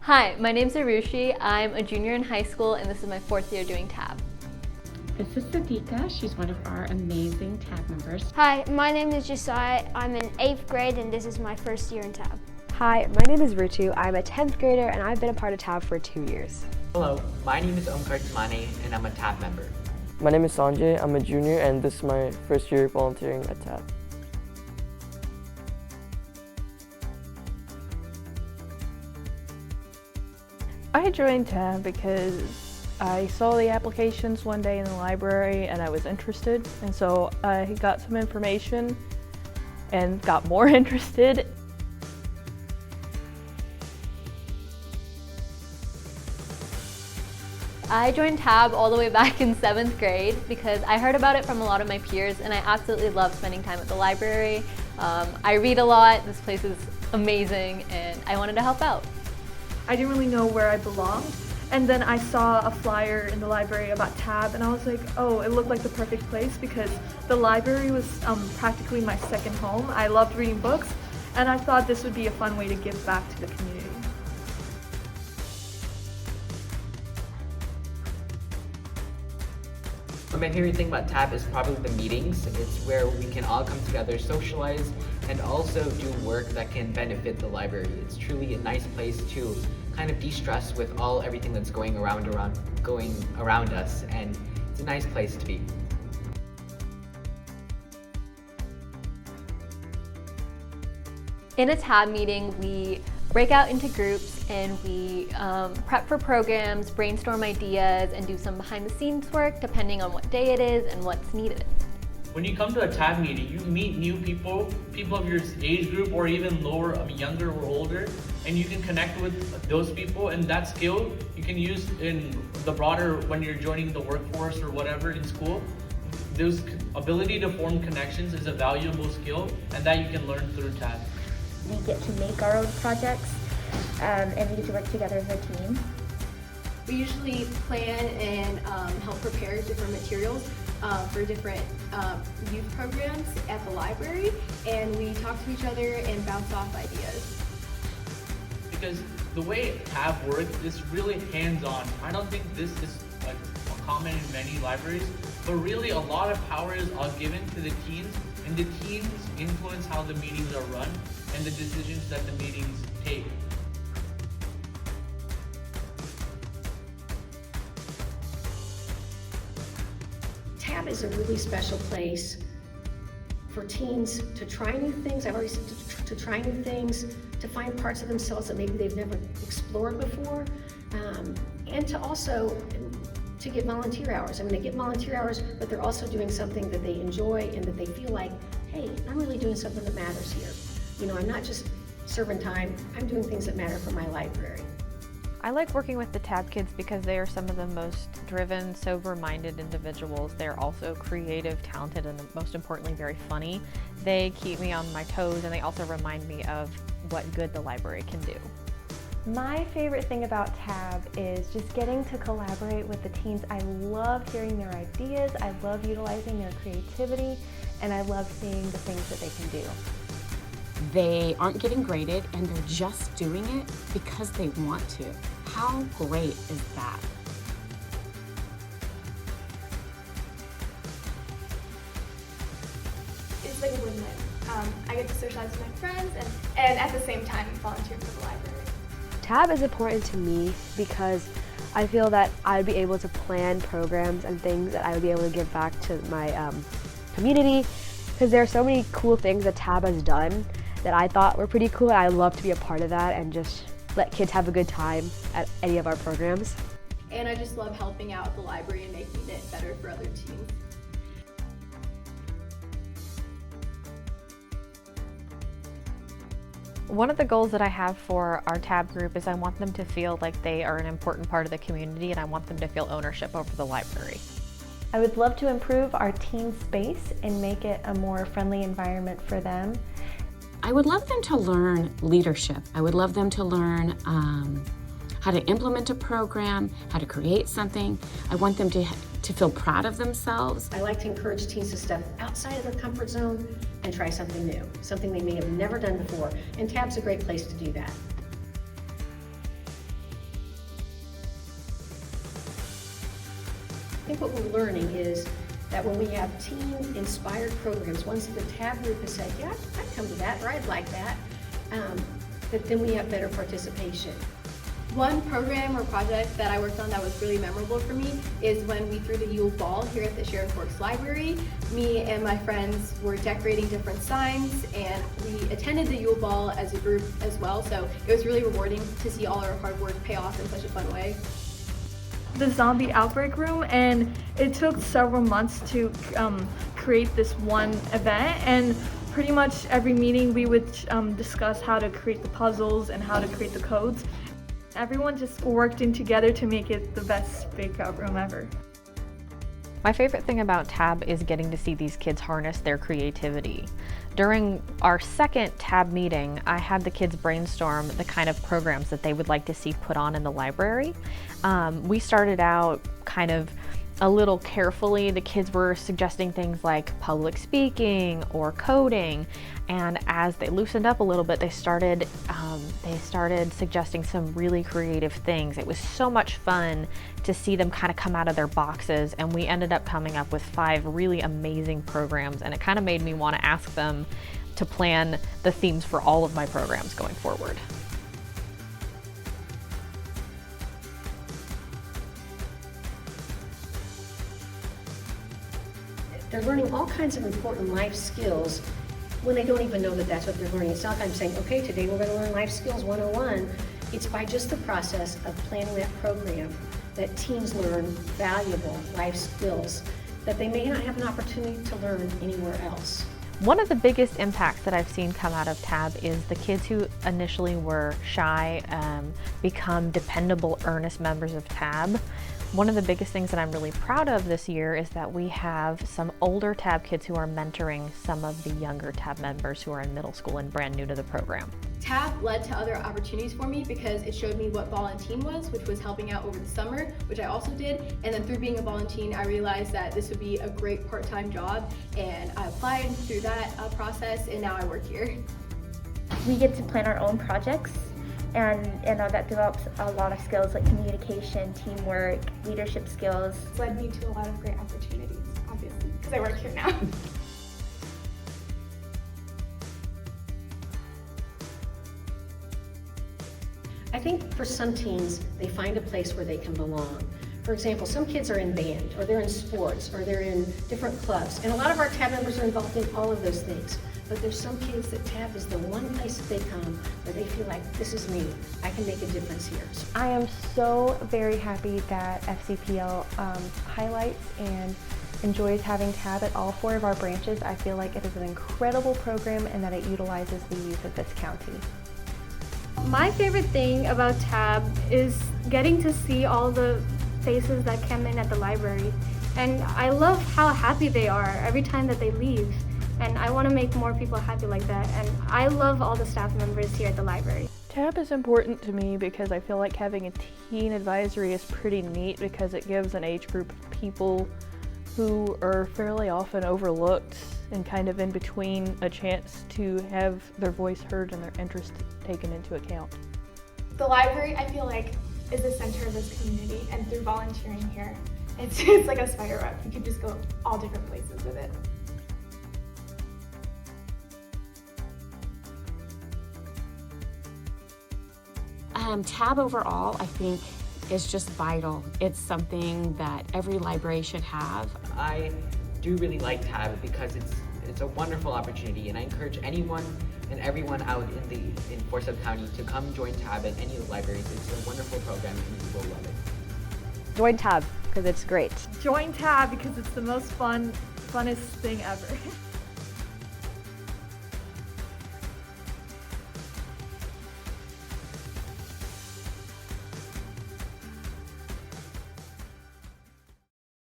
Hi, my name's Arushi. I'm a junior in high school and this is my 4th year doing TAB. This is Sadika. She's one of our amazing TAB members. Hi, my name is Josiah. I'm in 8th grade and this is my first year in TAB. Hi, my name is Ritu. I'm a 10th grader and I've been a part of TAB for 2 years. Hello, my name is Omkar Tamane and I'm a TAB member. My name is Sanjay. I'm a junior and this is my first year volunteering at TAB. I joined TAB because I saw the applications one day in the library and I was interested, and so I got some information and got more interested. I joined TAB all the way back in 7th grade because I heard about it from a lot of my peers and I absolutely love spending time at the library. I read a lot, this place is amazing, and I wanted to help out. I didn't really know where I belonged, and then I saw a flyer in the library about TAB and I was like, oh, it looked like the perfect place because the library was practically my second home. I loved reading books and I thought this would be a fun way to give back to the community. My favorite thing about TAB is probably the meetings. It's where we can all come together, socialize, and also do work that can benefit the library. It's truly a nice place to kind of de-stress with everything that's going around us, and it's a nice place to be. In a TAB meeting, we break out into groups and we prep for programs, brainstorm ideas, and do some behind-the-scenes work depending on what day it is and what's needed. When you come to a TAB meeting, you meet new people of your age group or even younger or older, and you can connect with those people, and that skill you can use in the broader, when you're joining the workforce or whatever in school. This ability to form connections is a valuable skill, and that you can learn through TAB. We get to make our own projects and we get to work together as a team. We usually plan and help prepare different materials for different youth programs at the library, and we talk to each other and bounce off ideas. Because the way TAB works is really hands-on. I don't think this is like common in many libraries, but really a lot of power is given to the teens, and the teens influence how the meetings are run and the decisions that the meetings take. TAB is a really special place for teens to try new things. I've already said to try new things, to find parts of themselves that maybe they've never explored before, and to also to get volunteer hours. I mean, they get volunteer hours, but they're also doing something that they enjoy and that they feel like, hey, I'm really doing something that matters here. You know, I'm not just serving time, I'm doing things that matter for my library. I like working with the TAB kids because they are some of the most driven, sober-minded individuals. They're also creative, talented, and most importantly, very funny. They keep me on my toes, and they also remind me of what good the library can do. My favorite thing about TAB is just getting to collaborate with the teens. I love hearing their ideas, I love utilizing their creativity, and I love seeing the things that they can do. They aren't getting graded and they're just doing it because they want to. How great is that? It's like a win-win. I get to socialize with my friends and at the same time volunteer for the library. TAB is important to me because I feel that I'd be able to plan programs and things that I would be able to give back to my community, because there are so many cool things that TAB has done that I thought were pretty cool, and I'd love to be a part of that and just let kids have a good time at any of our programs. And I just love helping out at the library and making it better for other teens. One of the goals that I have for our TAB group is I want them to feel like they are an important part of the community, and I want them to feel ownership over the library. I would love to improve our teen space and make it a more friendly environment for them. I would love them to learn leadership. I would love them to learn how to implement a program, how to create something. I want them to feel proud of themselves. I like to encourage teens to step outside of their comfort zone and try something new, something they may have never done before, and TAB's a great place to do that. think what we're learning is that when we have team-inspired programs, once the TAB group has said, yeah, I'd come to that, or I'd like that, that then we have better participation. One program or project that I worked on that was really memorable for me is when we threw the Yule Ball here at the Sharon Forks Library. Me and my friends were decorating different signs, and we attended the Yule Ball as a group as well, so it was really rewarding to see all our hard work pay off in such a fun way. The zombie outbreak room, and it took several months to create this one event, and pretty much every meeting we would discuss how to create the puzzles and how to create the codes. Everyone just worked in together to make it the best breakout room ever. My favorite thing about TAB is getting to see these kids harness their creativity. During our second TAB meeting, I had the kids brainstorm the kind of programs that they would like to see put on in the library. We started out kind of a little carefully. The kids were suggesting things like public speaking or coding, and as they loosened up a little bit, they started suggesting some really creative things. It was so much fun to see them kind of come out of their boxes, and we ended up coming up with 5 really amazing programs, and it kind of made me want to ask them to plan the themes for all of my programs going forward. They're learning all kinds of important life skills when they don't even know that that's what they're learning. It's not like I'm saying, okay, today we're going to learn Life Skills 101. It's by just the process of planning that program that teens learn valuable life skills that they may not have an opportunity to learn anywhere else. One of the biggest impacts that I've seen come out of TAB is the kids who initially were shy become dependable, earnest members of TAB. One of the biggest things that I'm really proud of this year is that we have some older TAB kids who are mentoring some of the younger TAB members who are in middle school and brand new to the program. TAB led to other opportunities for me because it showed me what volunteer was, which was helping out over the summer, which I also did. And then through being a volunteer, I realized that this would be a great part-time job, and I applied through that process, and now I work here. We get to plan our own projects, and that develops a lot of skills like communication, teamwork, leadership skills. It's led me to a lot of great opportunities, obviously, because I work here now. I think for some teens, they find a place where they can belong. For example, some kids are in band, or they're in sports, or they're in different clubs. And a lot of our TAB members are involved in all of those things. But there's some kids that TAB is the one place that they come where they feel like, this is me, I can make a difference here. I am so very happy that FCPL highlights and enjoys having TAB at all 4 of our branches. I feel like it is an incredible program and that it utilizes the youth of this county. My favorite thing about TAB is getting to see all the faces that come in at the library. And I love how happy they are every time that they leave. And I want to make more people happy like that. And I love all the staff members here at the library. TAB is important to me because I feel like having a teen advisory is pretty neat because it gives an age group of people who are fairly often overlooked and kind of in between a chance to have their voice heard and their interest taken into account. The library, I feel like, is the center of this community, and through volunteering here, it's like a spider web. You can just go all different places with it. TAB overall, I think, is just vital. It's something that every library should have. I do really like TAB because it's a wonderful opportunity, and I encourage anyone and everyone out in Forsyth County to come join TAB at any of the libraries. It's a wonderful program and you will love it. Join TAB because it's great. Join TAB because it's the most funnest thing ever.